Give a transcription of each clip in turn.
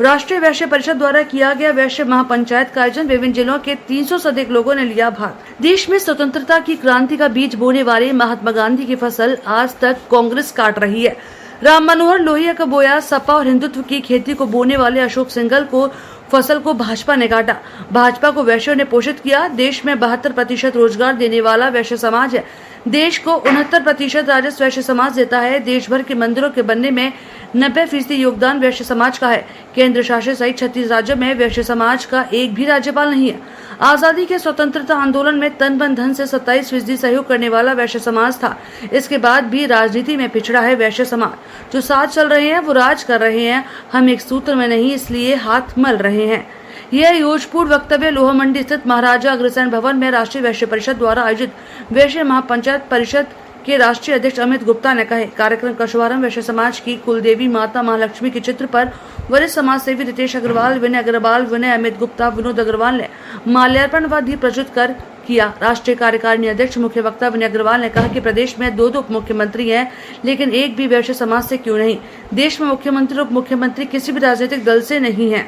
राष्ट्रीय वैश्य परिषद द्वारा किया गया वैश्य महापंचायत का आयोजन। विभिन्न जिलों के 300 से अधिक लोगों ने लिया भाग। देश में स्वतंत्रता की क्रांति का बीज बोने वाले महात्मा गांधी की फसल आज तक कांग्रेस काट रही है। राम मनोहर लोहिया का बोया सपा और हिंदुत्व की खेती को बोने वाले अशोक सिंघल को फसल को भाजपा ने काटा। भाजपा को वैश्यों ने पोषित किया। देश में 72% रोजगार देने वाला वैश्य समाज है। देश को 69% राजस्व वैश्य समाज देता है। देश भर के मंदिरों के बनने में 90% योगदान वैश्य समाज का है। केंद्र शासित सहित 36 राज्यों में वैश्य समाज का एक भी राज्यपाल नहीं है। आजादी के स्वतंत्रता आंदोलन में तन मन धन से 27% सहयोग करने वाला वैश्य समाज था। इसके बाद भी राजनीति में पिछड़ा है वैश्य समाज। जो साथ चल रहे हैं वो राज कर रहे हैं। हम एक सूत्र में नहीं, इसलिए हाथ मल रहे हैं। यह योजपूर्ण वक्तव्य लोहा मंडी स्थित महाराजा अग्रसेन भवन में राष्ट्रीय वैश्य परिषद द्वारा आयोजित वैश्य महापंचायत परिषद के राष्ट्रीय अध्यक्ष अमित गुप्ता ने कहे। कार्यक्रम का शुभारंभ वैश्य समाज की कुलदेवी माता महालक्ष्मी के चित्र पर वरिष्ठ समाज सेवी रितेश अग्रवाल, विनय अमित गुप्ता, विनोद अग्रवाल ने माल्यार्पण व दीप प्रज्वलित कर किया। राष्ट्रीय कार्यकारिणी अध्यक्ष मुख्य वक्ता विनय अग्रवाल ने कहा कि प्रदेश में 2 उप मुख्यमंत्री हैं, लेकिन एक भी वैश्य समाज से क्यों नहीं। देश में मुख्यमंत्री और उप मुख्यमंत्री किसी भी राजनीतिक दल से नहीं है।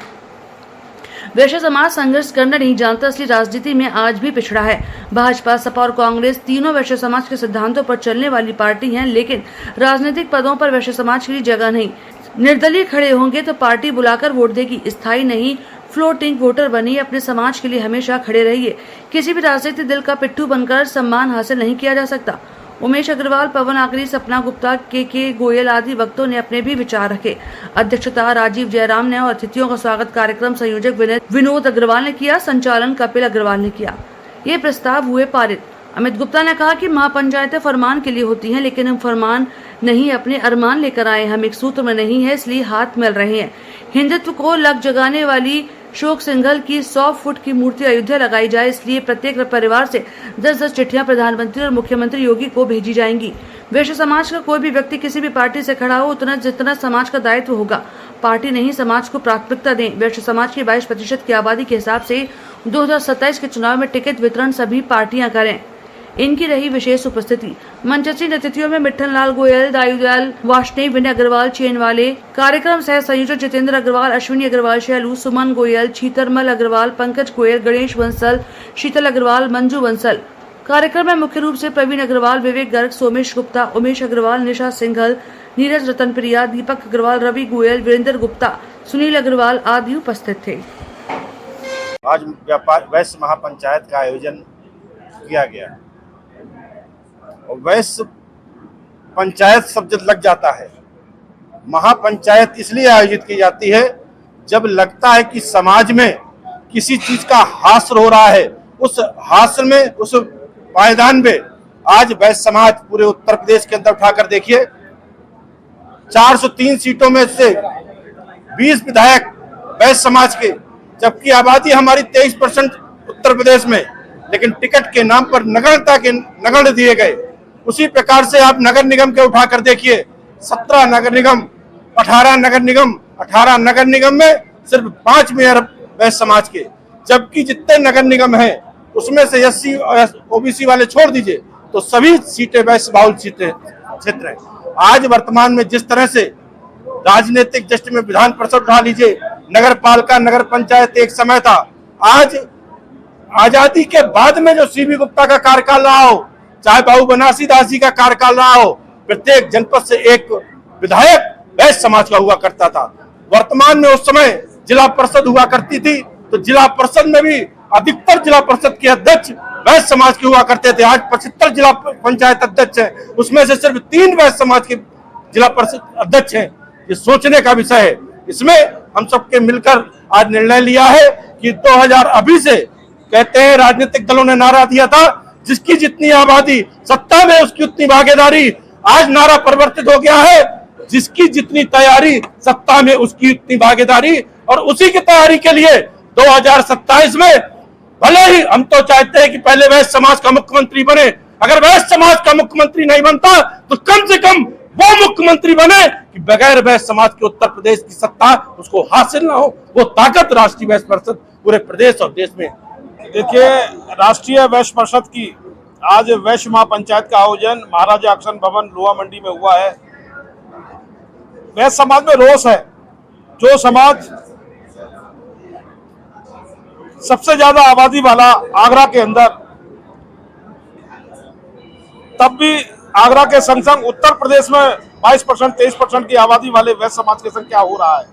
वैश्य समाज संघर्ष करना नहीं जानता, इसलिए राजनीति में आज भी पिछड़ा है। भाजपा, सपा और कांग्रेस तीनों वैश्य समाज के सिद्धांतों पर चलने वाली पार्टी हैं, लेकिन राजनीतिक पदों पर वैश्य समाज के लिए जगह नहीं। निर्दलीय खड़े होंगे तो पार्टी बुलाकर वोट देगी, स्थायी नहीं। फ्लोटिंग वोटर बनिए, अपने समाज के लिए हमेशा खड़े रहिए। किसी भी राजनीतिक दल का पिट्ठू बनकर सम्मान हासिल नहीं किया जा सकता। उमेश अग्रवाल, पवन आकरी, सपना गुप्ता, के गोयल आदि वक्तों ने अपने भी विचार रखे। अध्यक्षता राजीव जयराम ने और अतिथियों का स्वागत कार्यक्रम संयोजक विनोद अग्रवाल ने किया। संचालन कपिल अग्रवाल ने किया। ये प्रस्ताव हुए पारित। अमित गुप्ता ने कहा कि महापंचायतें फरमान के लिए होती हैं, लेकिन हम फरमान नहीं अपने अरमान लेकर आए। हम एक सूत्र में नहीं है, इसलिए हाथ मिल रहे हैं। हिंदुत्व को लग जगाने वाली अशोक सिंघल की 100 फुट की मूर्ति अयोध्या लगाई जाए, इसलिए प्रत्येक परिवार से 10-10 चिट्ठियां प्रधानमंत्री और मुख्यमंत्री योगी को भेजी जाएंगी। वैश्य समाज का कोई भी व्यक्ति किसी भी पार्टी से खड़ा हो, उतना जितना समाज का दायित्व होगा। पार्टी नहीं, समाज को प्राथमिकता दें। वैश्य समाज की 22% की आबादी के हिसाब से 2027 के चुनाव में टिकट वितरण सभी पार्टियां करें। इनकी रही विशेष उपस्थिति। मंचस्थ अतिथियों में मिट्ठन लाल गोयल, दायूदयाल वार्ष्णेय, विनय अग्रवाल चेन वाले, कार्यक्रम सह संयोजक जितेंद्र अग्रवाल, अश्विनी अग्रवाल शैलू, सुमन गोयल, छीतरमल अग्रवाल, पंकज गोयल, गणेश बंसल, शीतल अग्रवाल, मंजू बंसल। कार्यक्रम में मुख्य रूप से प्रवीण अग्रवाल, विवेक गर्ग, सोमेश गुप्ता, उमेश अग्रवाल, निशा सिंघल, नीरज रतनप्रिया, दीपक अग्रवाल, रवि गोयल, वीरेंद्र गुप्ता, सुनील अग्रवाल आदि उपस्थित थे। आज वैश्य महापंचायत का आयोजन किया गया। वैश्य पंचायत शब्द जब लग जाता है, महापंचायत इसलिए आयोजित की जाती है जब लगता है कि समाज में किसी चीज का हास्य हो रहा है। उस हास्य में, उस पायदान में आज वैश्य समाज पूरे उत्तर प्रदेश के अंदर उठाकर देखिए, 403 सीटों में से 20 विधायक वैश्य समाज के, जबकि आबादी हमारी 23% उत्तर प्रदेश में, लेकिन टिकट के नाम पर नगण्य दिए गए। उसी प्रकार से आप नगर निगम के उठाकर देखिए, 17 नगर निगम, 18 नगर निगम, 18 नगर निगम में सिर्फ 5 मेयर वैश्य समाज के, जबकि जितने नगर निगम हैं उसमें से SC OBC वाले छोड़ दीजिए तो सभी सीटें वैश्य बहुल क्षेत्र हैं। आज वर्तमान में जिस तरह से राजनीतिक दृष्टि में विधान परिषद उठा लीजिए, नगर पालिका, नगर पंचायत एक समय था। आज आजादी के बाद में जो CB गुप्ता का कार्यकाल रहा हो, चाहे बाबू बनारसी दास जी का कार्यकाल रहा हो, प्रत्येक जनपद से एक विधायक वैश्य समाज का हुआ करता था। वर्तमान में उस समय जिला परिषद हुआ करती थी, तो जिला परिषद में भी अधिकतर जिला परिषद के अध्यक्ष वैश्य समाज के हुआ करते थे। आज 75 जिला पंचायत अध्यक्ष हैं, उसमें से सिर्फ 3 वैश्य समाज के जिला परिषद अध्यक्ष हैं। ये सोचने का विषय है। इसमें हम सबके मिलकर आज निर्णय लिया है कि 2000 अभी से कहते हैं, राजनीतिक दलों ने नारा दिया था, जिसकी जितनी आबादी सत्ता में उसकी उतनी भागीदारी। आज नारा परिवर्तित हो गया है, जिसकी जितनी तैयारी सत्ता में उसकी उतनी भागीदारी। और उसी की तैयारी के लिए 2027 में भले ही हम तो चाहते हैं कि पहले वैश्य समाज का मुख्यमंत्री बने। अगर वैश्य समाज का मुख्यमंत्री नहीं बनता तो कम से कम वो मुख्यमंत्री बने कि बगैर वैश्य समाज के उत्तर प्रदेश की सत्ता उसको हासिल ना हो। वो ताकत राष्ट्रीय वैश्य परिषद पूरे प्रदेश और देश में। देखिए, राष्ट्रीय वैश्य परिषद की आज वैश्य महापंचायत का आयोजन महाराजा अग्रसेन भवन लोहा मंडी में हुआ है। वैश्य समाज में रोष है। जो समाज सबसे ज्यादा आबादी वाला आगरा के अंदर, तब भी आगरा के संग संग उत्तर प्रदेश में 22% 23% की आबादी वाले वैश्य समाज के संग क्या हो रहा है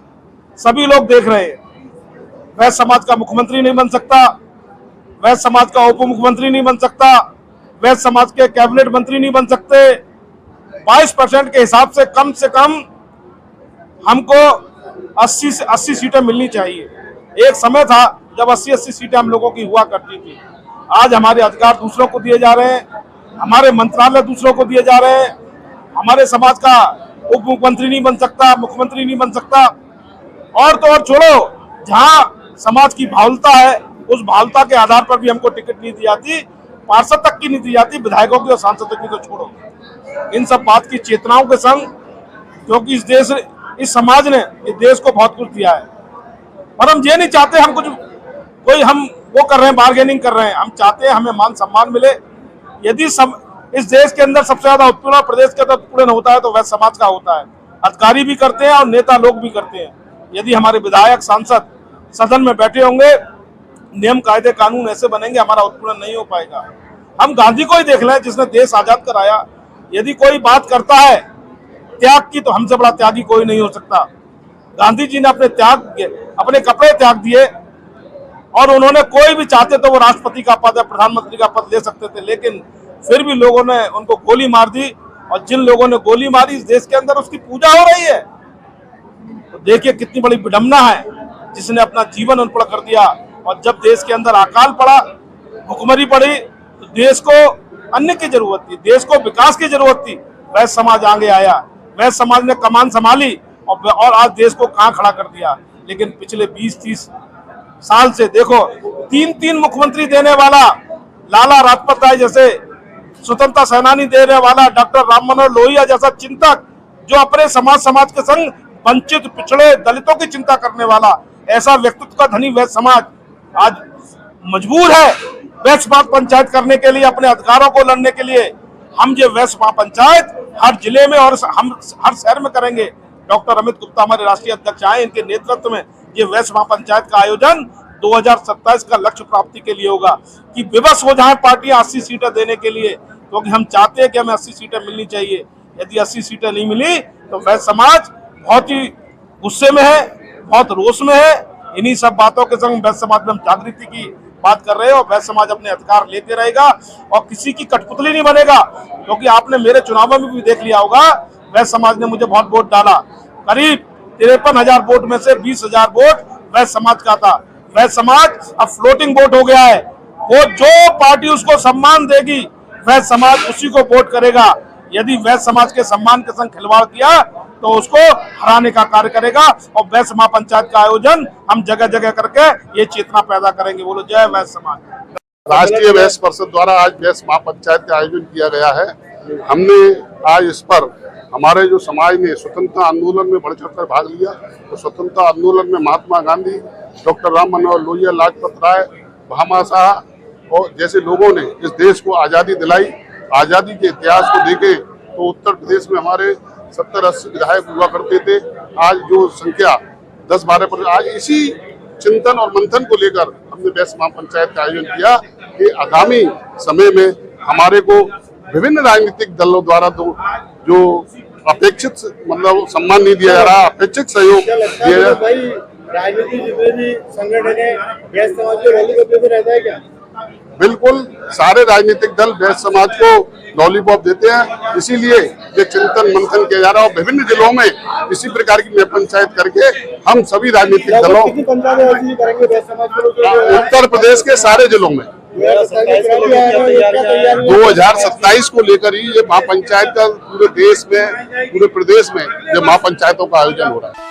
सभी लोग देख रहे हैं। वैश्य समाज का मुख्यमंत्री नहीं बन सकता, वैश्य समाज का उप मुख्यमंत्री नहीं बन सकता, वैश्य समाज के कैबिनेट मंत्री नहीं बन सकते। 22% के हिसाब से कम हमको 80 सीटें मिलनी चाहिए। एक समय था जब 80 सीटें हम लोगों की हुआ करती थी। आज हमारे अधिकार दूसरों को दिए जा रहे हैं, हमारे मंत्रालय दूसरों को दिए जा रहे हैं। हमारे समाज का उप मुख्यमंत्री नहीं बन सकता, मुख्यमंत्री नहीं बन सकता। और तो और छोड़ो, जहां समाज की भावुकता है उस भावुकता के आधार पर भी हमको टिकट नहीं दी जाती, पार्षद तक की नहीं दी जाती, विधायकों की और सांसदों की तो छोड़ो। इन सब बात की चेतनाओं के संग, क्योंकि इस समाज ने इस देश को बहुत कुछ दिया है, पर हम ये नहीं चाहते हम वो कर रहे हैं, बार्गेनिंग कर रहे हैं। हम चाहते हैं हमें मान सम्मान मिले। यदि इस देश के अंदर सबसे ज्यादा उत्पीड़न प्रदेश के अंदर उत्पीड़न होता है तो वैश्य समाज का होता है। अधिकारी भी करते हैं और नेता लोग भी करते हैं। यदि हमारे विधायक सांसद सदन में बैठे होंगे, नियम कायदे कानून ऐसे बनेंगे, हमारा उत्पीड़न नहीं हो पाएगा। हम गांधी को ही देख लें जिसने देश आजाद कराया। यदि कोई बात करता है त्याग की, तो हमसे बड़ा त्यागी कोई नहीं हो सकता। गांधी जी ने अपने कपड़े त्याग दिए और उन्होंने कोई भी चाहते तो वो राष्ट्रपति का पद या प्रधानमंत्री का पद ले सकते थे, लेकिन फिर भी लोगों ने उनको गोली मार दी। और जिन लोगों ने गोली मारी, इस देश के अंदर उसकी पूजा हो रही है। तो देखिए कितनी बड़ी विडंबना है, जिसने अपना जीवन उन पर कर दिया। और जब देश के अंदर अकाल पड़ा, भुखमरी पड़ी, तो देश को अन्न की जरूरत थी, देश को विकास की जरूरत थी। वैश्य समाज आगे आया, वैश्य समाज ने कमान संभाली और आज देश को कहां खड़ा कर दिया। लेकिन पिछले 20-30 साल से देखो, 3 मुख्यमंत्री देने वाला लाला लाजपत राय जैसे स्वतंत्रता सेनानी देने वाला, डॉक्टर राम मनोहर लोहिया जैसा चिंतक, जो अपने समाज के संग वंचित पिछड़े दलितों की चिंता करने वाला, ऐसा व्यक्तित्व का धनी वैश्य समाज आज मजबूर है वैश्य महापंचायत करने के लिए, अपने अधिकारों को लड़ने के लिए। हम ये वैश्य महापंचायत हर जिले में और हम हर शहर में करेंगे। डॉक्टर अमित गुप्ता हमारे राष्ट्रीय अध्यक्ष आए, इनके नेतृत्व में ये वैश्य महापंचायत का आयोजन 2027 का लक्ष्य प्राप्ति के लिए होगा कि विवश हो जाए पार्टियां 80 सीटें देने के लिए, क्योंकि हम चाहते हैं कि हमें 80 सीटें मिलनी चाहिए। यदि 80 सीटें नहीं मिली तो वैश्य समाज बहुत ही गुस्से में है, बहुत रोष में है। इन्हीं सब बातों के संग वैश्य समाज में हम जागृति की बात कर रहे हैं और वैश्य समाज अपने अधिकार लेते रहेगा और किसी की कठपुतली नहीं बनेगा। क्योंकि आपने मेरे चुनाव में भी देख लिया होगा, वैश्य समाज ने मुझे बहुत वोट डाला। करीब 53,000 वोट में से 20,000 वोट वैश्य समाज का था। वैश्य समाज अब फ्लोटिंग वोट हो गया है। वो जो पार्टी उसको सम्मान देगी, वैश्य समाज उसी को वोट करेगा। यदि वैश्य समाज के सम्मान के संग खिलवाड़ किया तो उसको हराने का कार्य करेगा। और वैश्य महापंचायत का आयोजन हम जगह जगह करके ये चेतना पैदा करेंगे। बोलो जय वैश्य समाज। राष्ट्रीय वैश्य परिषद द्वारा आज वैश्य महापंचायत का आयोजन किया गया है। हमने आज इस पर हमारे जो समाज ने स्वतंत्रता आंदोलन में बढ़ चढ़ कर भाग लिया, तो स्वतंत्रता आंदोलन में महात्मा गांधी, डॉक्टर राम मनोहर लोहिया, लाजपत राय, भामा शाह और जैसे लोगों ने इस देश को आज़ादी दिलाई। आज़ादी के इतिहास को देखें तो उत्तर प्रदेश में हमारे 70-80 विधायक हुआ करते थे। आज जो संख्या 10-12%, आज इसी चिंतन और मंथन को लेकर हमने वैश्य महापंचायत का आयोजन किया कि आगामी समय में हमारे को विभिन्न राजनीतिक दलों द्वारा जो अपेक्षित सम्मान नहीं दिया जा रहा, अपेक्षित सहयोग दिया जा रहा। राजनीतिक जितने भी संगठन है वैश्य समाज के लॉलीपॉप रहता है क्या? बिल्कुल, सारे राजनीतिक दल वैश्य समाज को लॉलीपॉप देते हैं। इसीलिए ये चिंतन मंथन किया जा रहा है और विभिन्न जिलों में इसी प्रकार की पंचायत करके हम सभी राजनीतिक दलों उत्तर प्रदेश के सारे जिलों में 2027 को लेकर ही ये महापंचायत का पूरे देश में, पूरे प्रदेश में ये महापंचायतों का आयोजन हो रहा है।